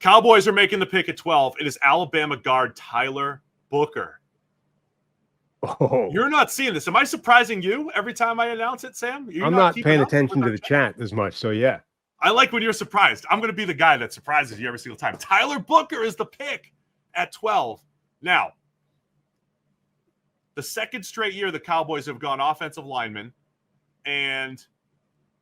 Cowboys are making the pick at 12. It is Alabama guard Tyler Booker. Oh, you're not seeing this. Am I surprising you every time I announce it, Sam? I'm not paying attention to the chat as much. So, yeah. I like when you're surprised. I'm going to be the guy that surprises you every single time. Tyler Booker is the pick at 12. Now, the second straight year the Cowboys have gone offensive lineman, and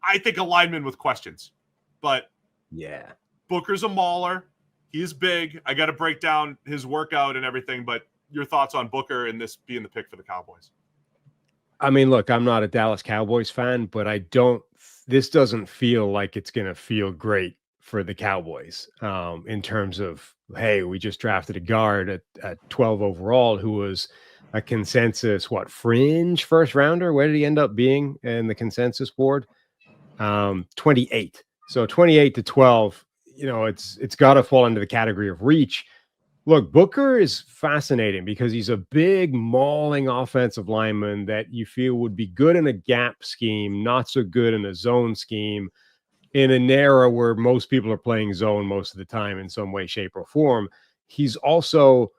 I think a lineman with questions. But yeah, Booker's a mauler. He's big. I got to break down his workout and everything, but your thoughts on Booker and this being the pick for the Cowboys? I mean, look, I'm not a Dallas Cowboys fan, but this doesn't feel like it's going to feel great for the Cowboys in terms of, hey, we just drafted a guard at 12 overall who was a consensus, fringe first rounder? Where did he end up being in the consensus board? 28. So 28 to 12, it's got to fall into the category of reach. Look, Booker is fascinating because he's a big mauling offensive lineman that you feel would be good in a gap scheme, not so good in a zone scheme, in an era where most people are playing zone most of the time in some way, shape, or form. He's also,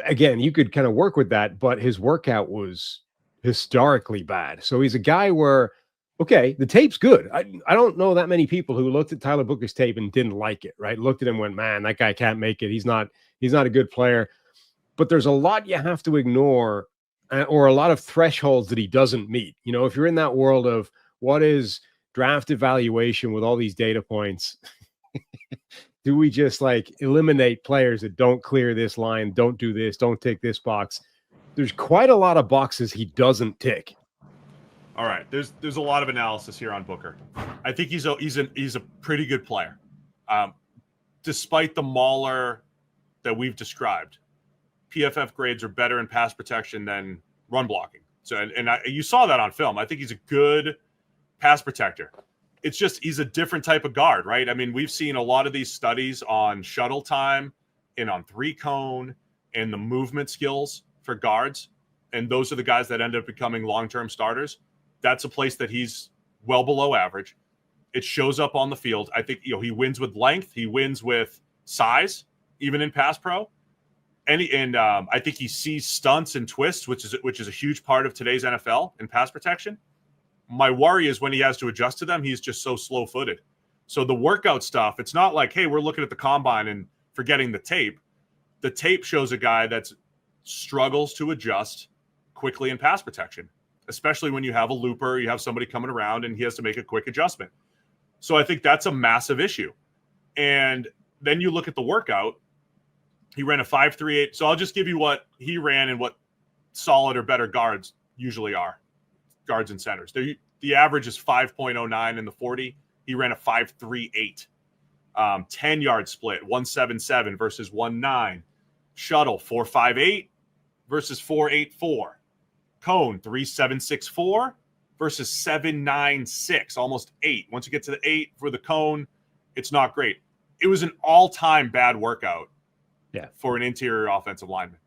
again, you could kind of work with that, but his workout was historically bad. So he's a guy where, okay, the tape's good. I don't know that many people who looked at Tyler Booker's tape and didn't like it, right? Looked at him and went, man, that guy can't make it. He's not a good player. But there's a lot you have to ignore or a lot of thresholds that he doesn't meet. If you're in that world of what is draft evaluation with all these data points, do we just eliminate players that don't clear this line, don't do this, don't tick this box? There's quite a lot of boxes he doesn't tick. All right, there's a lot of analysis here on Booker. I think he's a pretty good player, despite the mauler that we've described. PFF grades are better in pass protection than run blocking. So, you saw that on film. I think he's a good pass protector. It's just he's a different type of guard, right? I mean, we've seen a lot of these studies on shuttle time and on 3-cone and the movement skills for guards, and those are the guys that end up becoming long-term starters. That's a place that he's well below average. It shows up on the field. I think he wins with length. He wins with size, even in pass pro. And I think he sees stunts and twists, which is a huge part of today's NFL in pass protection. My worry is when he has to adjust to them, he's just so slow-footed. So the workout stuff, it's not like, hey, we're looking at the combine and forgetting the tape. The tape shows a guy that struggles to adjust quickly in pass protection, especially when you have a looper, you have somebody coming around and he has to make a quick adjustment. So I think that's a massive issue. And then you look at the workout, he ran a 5.38. So I'll just give you what he ran and what solid or better guards usually are, guards and centers. The average is 5.09 in the 40. He ran a 5.38. 10-yard split, 177 versus 19. Shuttle, 4.58 versus 4.84. Cone, 3.764 versus 7.96, almost 8. Once you get to the 8 for the cone, it's not great. It was an all-time bad workout for an interior offensive lineman.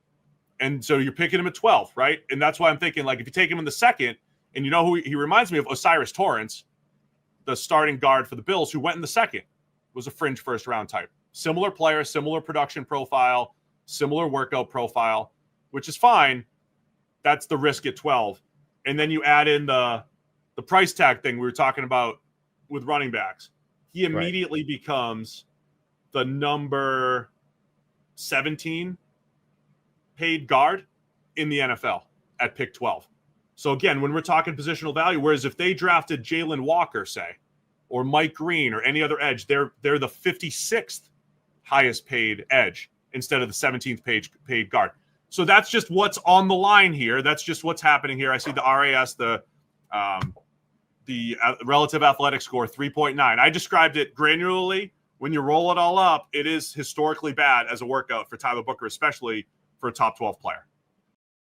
And so you're picking him at 12, right? And that's why I'm thinking, if you take him in the second, and you know who he reminds me of? Osiris Torrance, the starting guard for the Bills, who went in the second, was a fringe first-round type. Similar player, similar production profile, similar workout profile, which is fine. That's the risk at 12. And then you add in the price tag thing we were talking about with running backs. He immediately becomes the number 17 paid guard in the NFL at pick 12. So again, when we're talking positional value, whereas if they drafted Jalen Walker, say, or Mike Green or any other edge, they're the 56th highest paid edge instead of the 17th paid guard. So that's just what's on the line here. That's just what's happening here. I see the RAS, the relative athletic score, 3.9. I described it granularly. When you roll it all up, it is historically bad as a workout for Tyler Booker, especially for a top 12 player.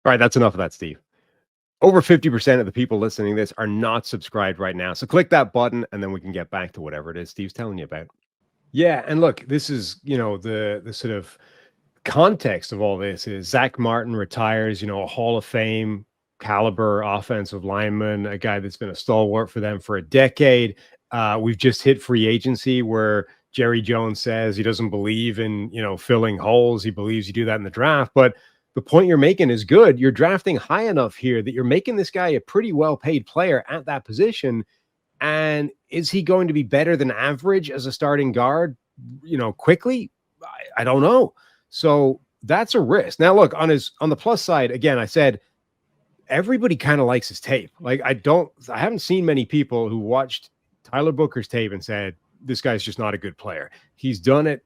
All right, that's enough of that, Steve. Over 50% of the people listening to this are not subscribed right now. So click that button, and then we can get back to whatever it is Steve's telling you about. Yeah, and look, this is, the sort of context of all this is Zack Martin retires, a Hall of Fame caliber offensive lineman, a guy that's been a stalwart for them for a decade. We've just hit free agency where Jerry Jones says he doesn't believe in, filling holes. He believes you do that in the draft. But the point you're making is good. You're drafting high enough here that you're making this guy a pretty well-paid player at that position. And is he going to be better than average as a starting guard, quickly? I don't know. So that's a risk. Now, look, on the plus side, again, I said everybody kind of likes his tape. Like, I haven't seen many people who watched Tyler Booker's tape and said, this guy's just not a good player. He's done it,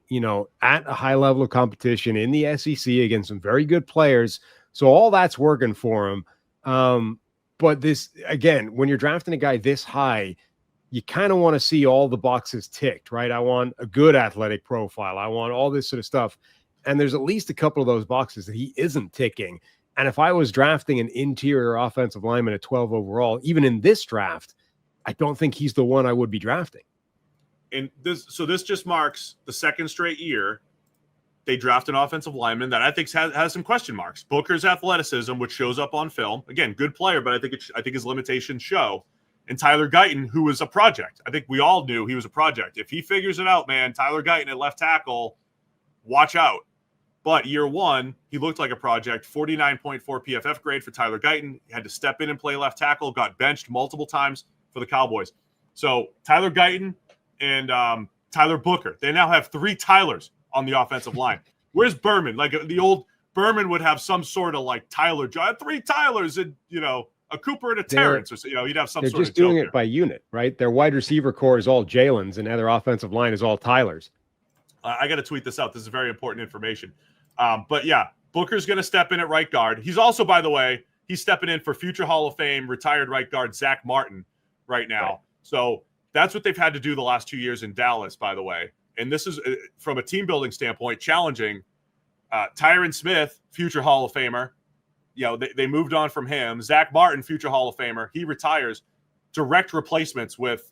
at a high level of competition in the SEC against some very good players. So all that's working for him. But this, again, when you're drafting a guy this high, you kind of want to see all the boxes ticked, right? I want a good athletic profile. I want all this sort of stuff. And there's at least a couple of those boxes that he isn't ticking. And if I was drafting an interior offensive lineman at 12 overall, even in this draft, I don't think he's the one I would be drafting. And this just marks the second straight year they draft an offensive lineman that I think has some question marks. Booker's athleticism, which shows up on film, again, good player, but I think his limitations show. And Tyler Guyton, who was a project. I think we all knew he was a project. If he figures it out, man, Tyler Guyton at left tackle, watch out. But year one, he looked like a project. 49.4 PFF grade for Tyler Guyton. He had to step in and play left tackle. Got benched multiple times for the Cowboys. So Tyler Guyton and Tyler Booker. They now have 3 Tylers on the offensive line. Where's Berman? Like the old Berman would have some sort of like Tyler, 3 Tylers and, a Cooper and a Terrence, or he'd have some sort of. They're just doing it by unit, right? Their wide receiver core is all Jalen's, and their offensive line is all Tyler's. I got to tweet this out. This is very important information. But yeah, Booker's going to step in at right guard. He's also, by the way, he's stepping in for future Hall of Fame retired right guard Zack Martin right now. Right. So that's what they've had to do the last 2 years in Dallas, by the way. And this is, from a team building standpoint, challenging. Tyron Smith, future Hall of Famer. They moved on from him. Zack Martin, future Hall of Famer. He retires. Direct replacements with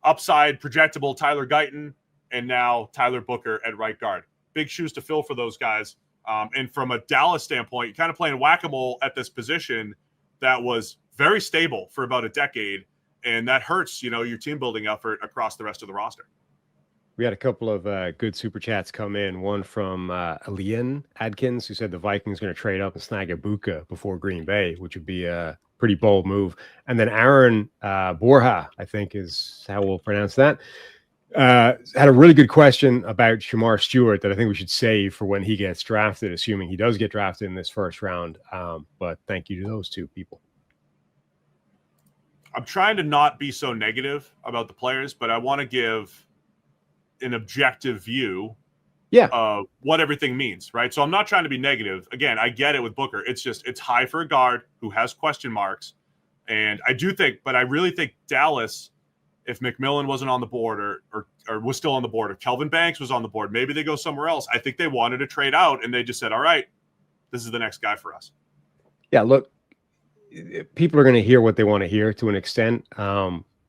upside, projectable Tyler Guyton and now Tyler Booker at right guard. Big shoes to fill for those guys. And from a Dallas standpoint, you're kind of playing whack-a-mole at this position that was very stable for about a decade, and that hurts, your team building effort across the rest of the roster. We had a couple of good super chats come in. One from Alian Adkins, who said the Vikings going to trade up and snag Ibuka before Green Bay, which would be a pretty bold move. And then Aaron Borja, I think is how we'll pronounce that, had a really good question about Shamar Stewart that I think we should save for when he gets drafted, assuming he does get drafted in this first round. But thank you to those 2 people. I'm trying to not be so negative about the players, but I want to give an objective view of what everything means, right? So I'm not trying to be negative. Again, I get it with Booker. It's high for a guard who has question marks. And I really think Dallas, if McMillan wasn't on the board or was still on the board, if Kelvin Banks was on the board, maybe they go somewhere else. I think they wanted to trade out and they just said, all right, this is the next guy for us. Yeah, look, people are going to hear what they want to hear to an extent.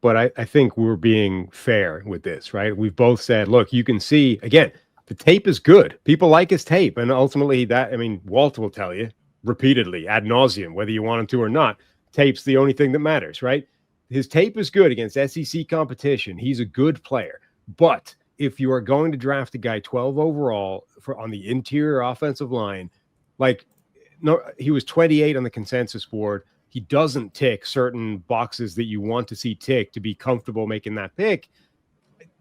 But I think we're being fair with this, right? We've both said, look, you can see, again, the tape is good. People like his tape. And ultimately Walt will tell you repeatedly, ad nauseum, whether you want him to or not, tape's the only thing that matters, right? His tape is good against SEC competition. He's a good player. But if you are going to draft a guy 12 overall on the interior offensive line, he was 28 on the consensus board. He doesn't tick certain boxes that you want to see tick to be comfortable making that pick.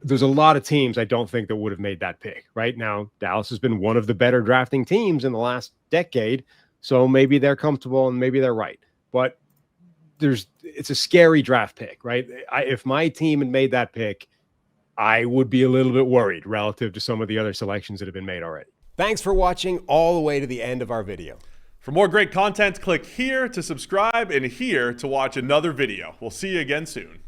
There's a lot of teams I don't think that would have made that pick. Right now, Dallas has been one of the better drafting teams in the last decade, so maybe they're comfortable and maybe they're right. But it's a scary draft pick, right? If my team had made that pick, I would be a little bit worried relative to some of the other selections that have been made already. Thanks for watching all the way to the end of our video. For more great content, click here to subscribe and here to watch another video. We'll see you again soon.